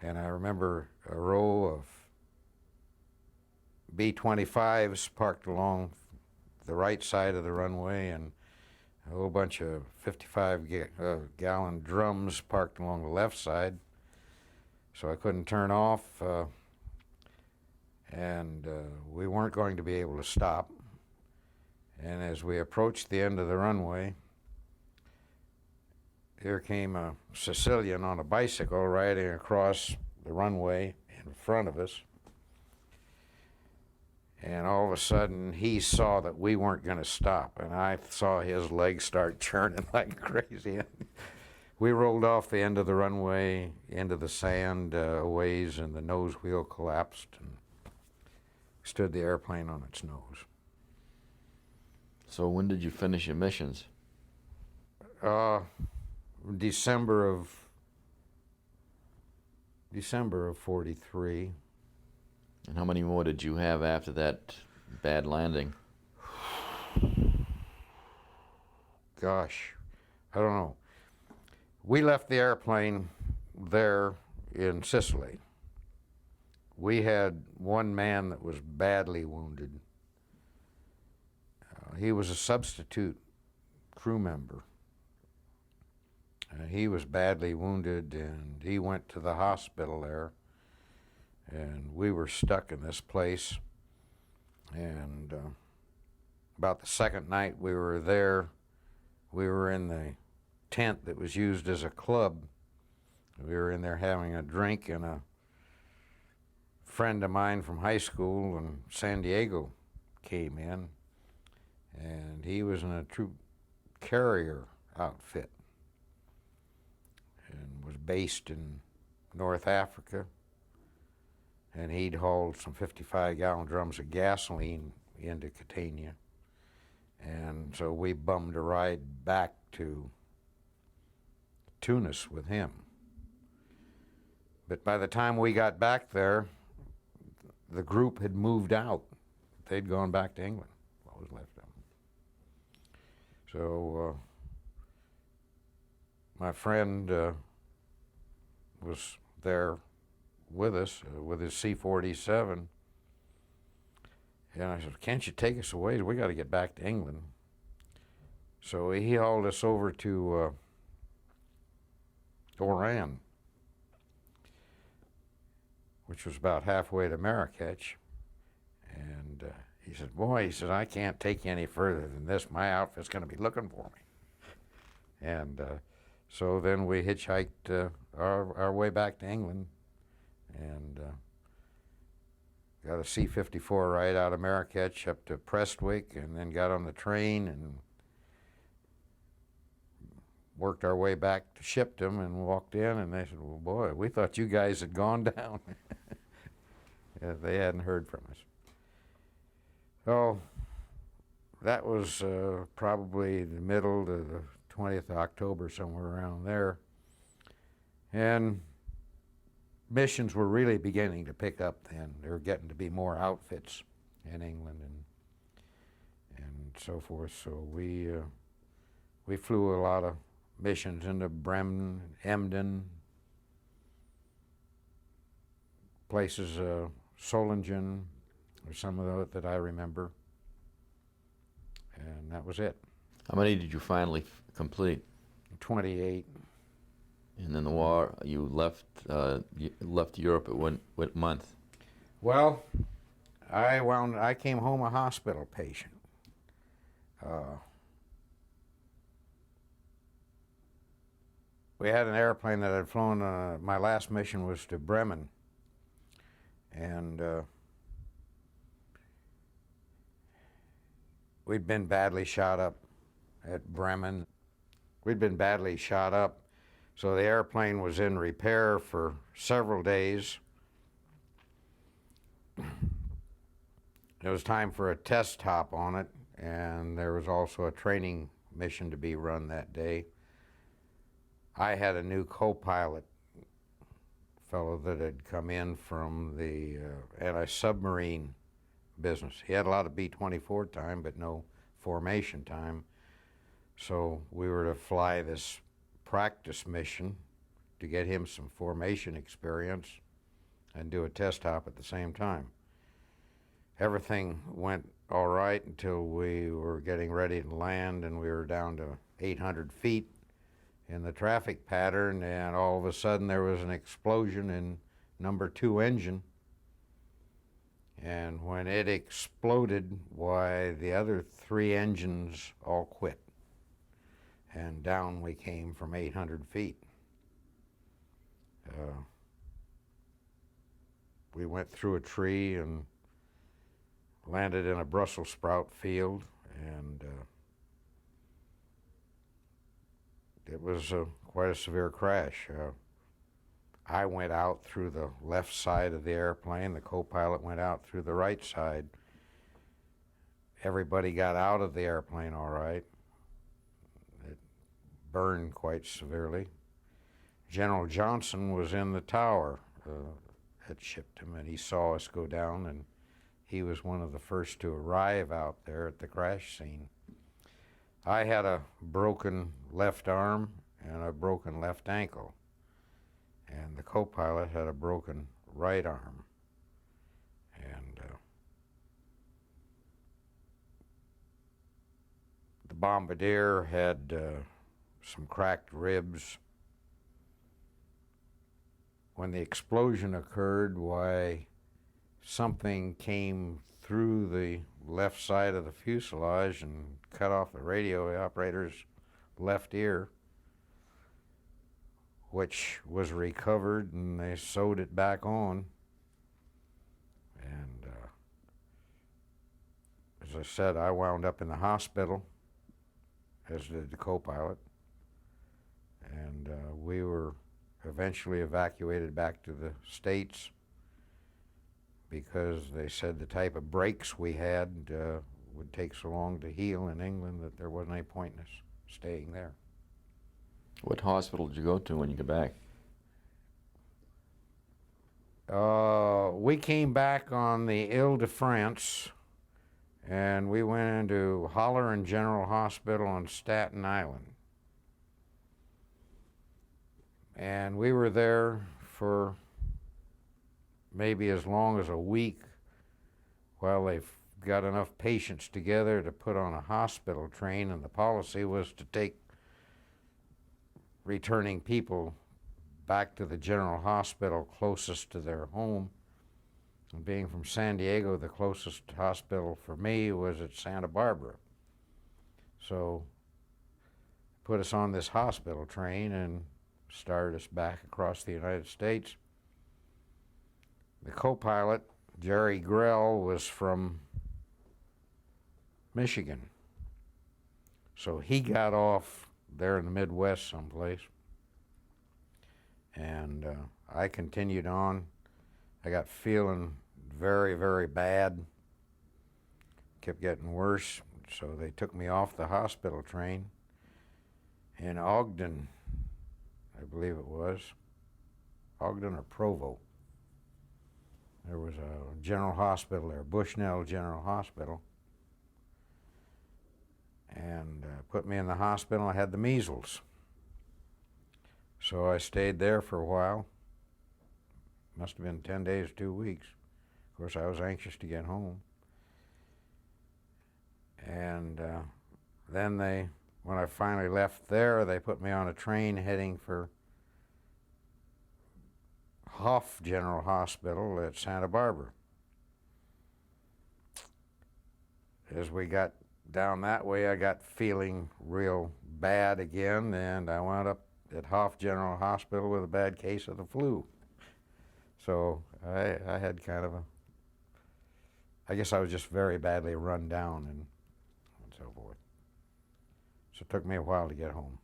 And I remember a row of B-25s parked along the right side of the runway, and a whole bunch of 55-gallon drums parked along the left side. So I couldn't turn off, and we weren't going to be able to stop. And as we approached the end of the runway, here came a Sicilian on a bicycle riding across the runway in front of us. And all of a sudden, he saw that we weren't going to stop, and I saw his legs start churning like crazy. We rolled off the end of the runway into the sand a ways, and the nose wheel collapsed and stood the airplane on its nose. So when did you finish your missions? December of 43. And how many more did you have after that bad landing? Gosh, I don't know. We left the airplane there in Sicily. We had one man that was badly wounded. He was a substitute crew member. He was badly wounded, and he went to the hospital there, and we were stuck in this place. And about the second night we were there, we were in the tent that was used as a club. We were in there having a drink, and a friend of mine from high school in San Diego came in, and he was in a troop carrier outfit. based in North Africa, and he'd hauled some 55-gallon drums of gasoline into Catania. And so we bummed a ride back to Tunis with him. But by the time we got back there, the group had moved out. They'd gone back to England. What was left of them. So my friend was there with us with his C-47. And I said, can't you take us away? We got to get back to England. So he hauled us over to Oran, which was about halfway to Marrakech. And he said, boy, he said, I can't take you any further than this. My outfit's going to be looking for me. And so then we hitchhiked our way back to England and got a C-54 right out of Marrakech up to Prestwick, and then got on the train and worked our way back to Shipton and walked in, and they said, well, boy, we thought you guys had gone down. Yeah, they hadn't heard from us. So that was probably the middle to the 20th of October, somewhere around there. And missions were really beginning to pick up then. There were getting to be more outfits in England and so forth. So we flew a lot of missions into Bremen, Emden, places, Solingen, or some of those that I remember. And that was it. How many did you finally complete? 28. And then the war, you left Europe at what month? Well, I came home a hospital patient. We had an airplane that had flown, my last mission was to Bremen. And we'd been badly shot up at Bremen. We'd been badly shot up. So the airplane was in repair for several days. It was time for a test hop on it, and there was also a training mission to be run that day. I had a new co-pilot fellow that had come in from the anti-submarine business. He had a lot of B-24 time, but no formation time. So we were to fly this practice mission to get him some formation experience and do a test hop at the same time. Everything went all right until we were getting ready to land, and we were down to 800 feet in the traffic pattern, and all of a sudden there was an explosion in number 2 engine. And when it exploded, why, the other 3 engines all quit. And down we came from 800 feet. We went through a tree and landed in a Brussels sprout field, and it was quite a severe crash. I went out through the left side of the airplane. The co-pilot went out through the right side. Everybody got out of the airplane all right. Burned quite severely. General Johnson was in the tower, had shipped him, and he saw us go down, and he was one of the first to arrive out there at the crash scene. I had a broken left arm and a broken left ankle, and the co-pilot had a broken right arm. And the bombardier had some cracked ribs. When the explosion occurred, why, something came through the left side of the fuselage and cut off the radio operator's left ear, which was recovered, and they sewed it back on. And as I said, I wound up in the hospital, as did the co-pilot. And we were eventually evacuated back to the States because they said the type of breaks we had would take so long to heal in England that there wasn't any point in us staying there. What hospital did you go to when you got back? We came back on the Ile-de-France, and we went into Holler and General Hospital on Staten Island. And we were there for maybe as long as a week while they got enough patients together to put on a hospital train, and the policy was to take returning people back to the general hospital closest to their home. And being from San Diego, the closest hospital for me was at Santa Barbara. So put us on this hospital train and started us back across the United States. The co-pilot, Jerry Grell, was from Michigan. So he got off there in the Midwest someplace. And I continued on. I got feeling very, very bad. Kept getting worse. So they took me off the hospital train in Ogden, I believe it was. Ogden or Provo. There was a general hospital there, Bushnell General Hospital. And put me in the hospital. I had the measles. So I stayed there for a while. Must have been 10 days, 2 weeks. Of course, I was anxious to get home. And then when I finally left there, they put me on a train heading for Hoff General Hospital at Santa Barbara. As we got down that way, I got feeling real bad again, and I wound up at Hoff General Hospital with a bad case of the flu. So I had kind of I guess I was just very badly run down and so forth. So it took me a while to get home.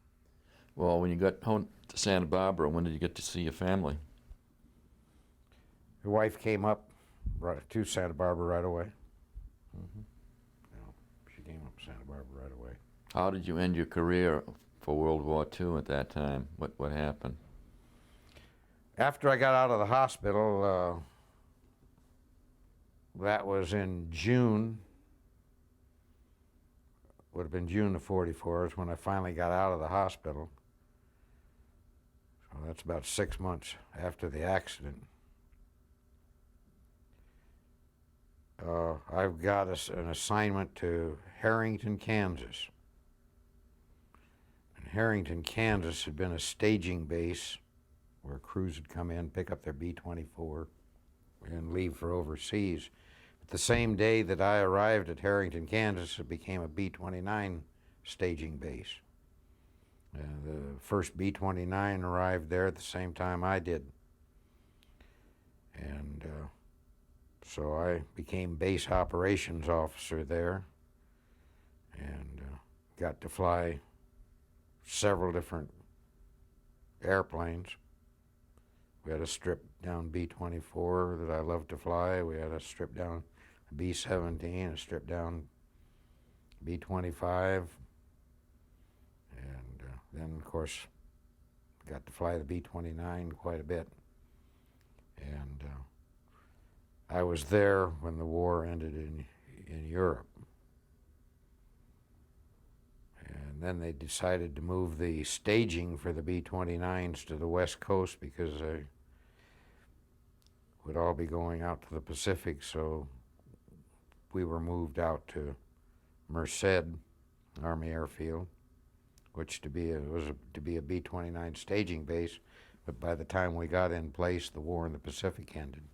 Well, when you got home to Santa Barbara, when did you get to see your family? Your wife came up to Santa Barbara right away. Mm-hmm. She came up to Santa Barbara right away. How did you end your career for World War II at that time? What happened? After I got out of the hospital, that was in June, would have been June of '44 is when I finally got out of the hospital. So that's about 6 months after the accident. I've got an assignment to Harrington, Kansas. And Harrington, Kansas had been a staging base where crews would come in, pick up their B-24, and leave for overseas. But the same day that I arrived at Harrington, Kansas, it became a B-29 staging base. The first B-29 arrived there at the same time I did. And so I became base operations officer there and got to fly several different airplanes. We had a stripped-down B-24 that I loved to fly. We had a stripped-down B-17, a stripped-down B-25. And then, of course, got to fly the B-29 quite a bit. And I was there when the war ended in Europe. And then they decided to move the staging for the B-29s to the West Coast because they would all be going out to the Pacific, so we were moved out to Merced Army Airfield, which was to be a B-29 staging base, but by the time we got in place, the war in the Pacific ended,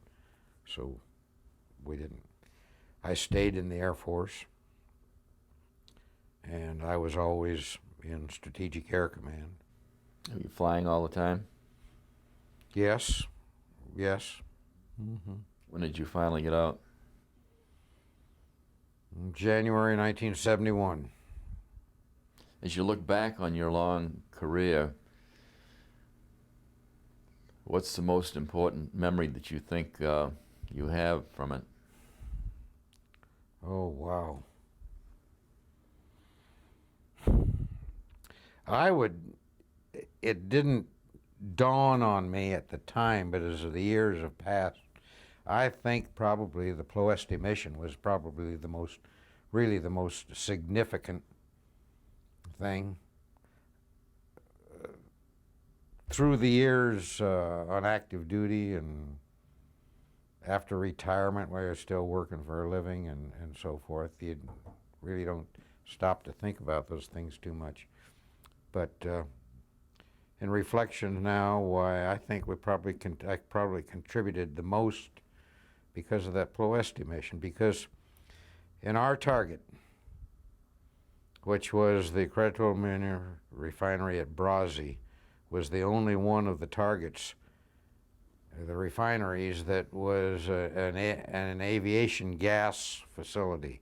so we didn't. I stayed in the Air Force, and I was always in Strategic Air Command. Are you flying all the time? Yes. Mm-hmm. When did you finally get out? January 1971. As you look back on your long career, What's the most important memory that you think you have from it? Oh, wow. It didn't dawn on me at the time, but as the years have passed, I think probably the Ploesti mission was probably really the most significant thing. Through the years on active duty and after retirement, where you're still working for a living and so forth, you really don't stop to think about those things too much. But in reflection now, why I think I probably contributed the most because of that Ploesti mission, because in our target, which was the Cripple the German refinery at Brazzi, was the only one of the targets, the refineries, that was an aviation gas facility.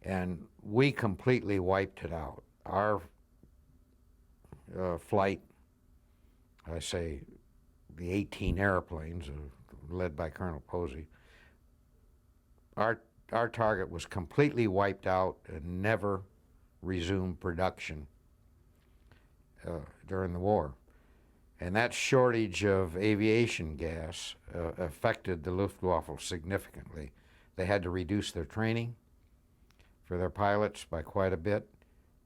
And we completely wiped it out. Our flight, I say the 18 airplanes led by Colonel Posey, our target was completely wiped out and never resumed production during the war. And that shortage of aviation gas affected the Luftwaffe significantly. They had to reduce their training for their pilots by quite a bit.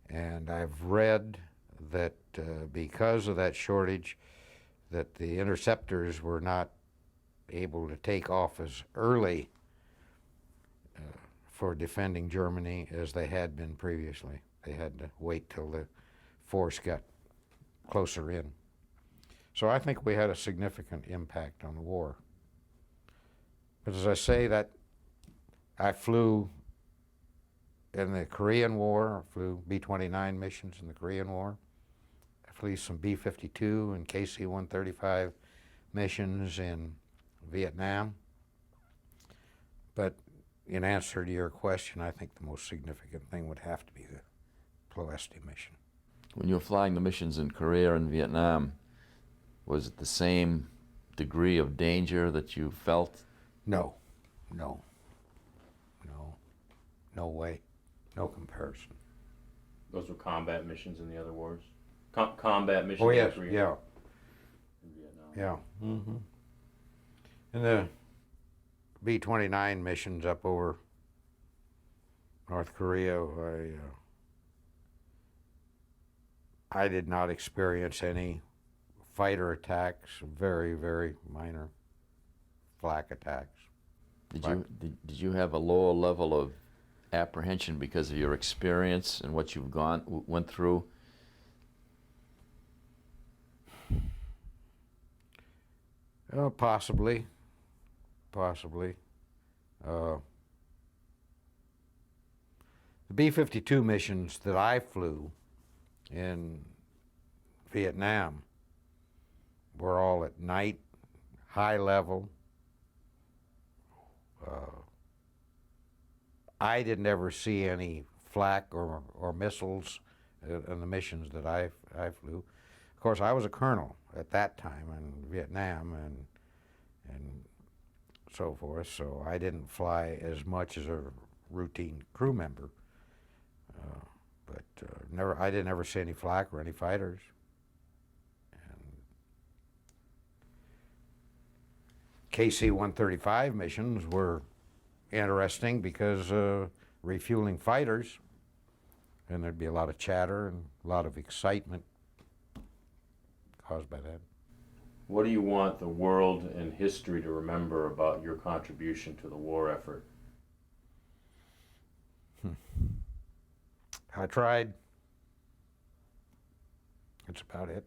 And I've read that because of that shortage, that the interceptors were not able to take off as early for defending Germany as they had been previously. They had to wait till the force got closer in. So I think we had a significant impact on the war. But as I say, that I flew in the Korean War, I flew B-29 missions in the Korean War. I flew some B-52 and KC-135 missions in Vietnam. But in answer to your question, I think the most significant thing would have to be the Ploesti mission. When you were flying the missions in Korea and Vietnam, was it the same degree of danger that you felt? No way, no comparison. Those were combat missions in the other wars? Combat missions Oh yes, in Korea yeah, and Vietnam. yeah. Mm-hmm. And the B-29 missions up over North Korea, I did not experience any fighter attacks, very, very minor flak attacks. Did you have a lower level of apprehension because of your experience and what you've went through? Possibly. The B-52 missions that I flew in Vietnam were all at night, high level. I didn't ever see any flak or missiles in the missions that I flew. Of course, I was a colonel at that time in Vietnam and so forth, so I didn't fly as much as a routine crew member. But I didn't ever see any flak or any fighters. And KC-135 missions were interesting because refueling fighters, and there'd be a lot of chatter and a lot of excitement caused by that. What do you want the world and history to remember about your contribution to the war effort? I tried. That's about it.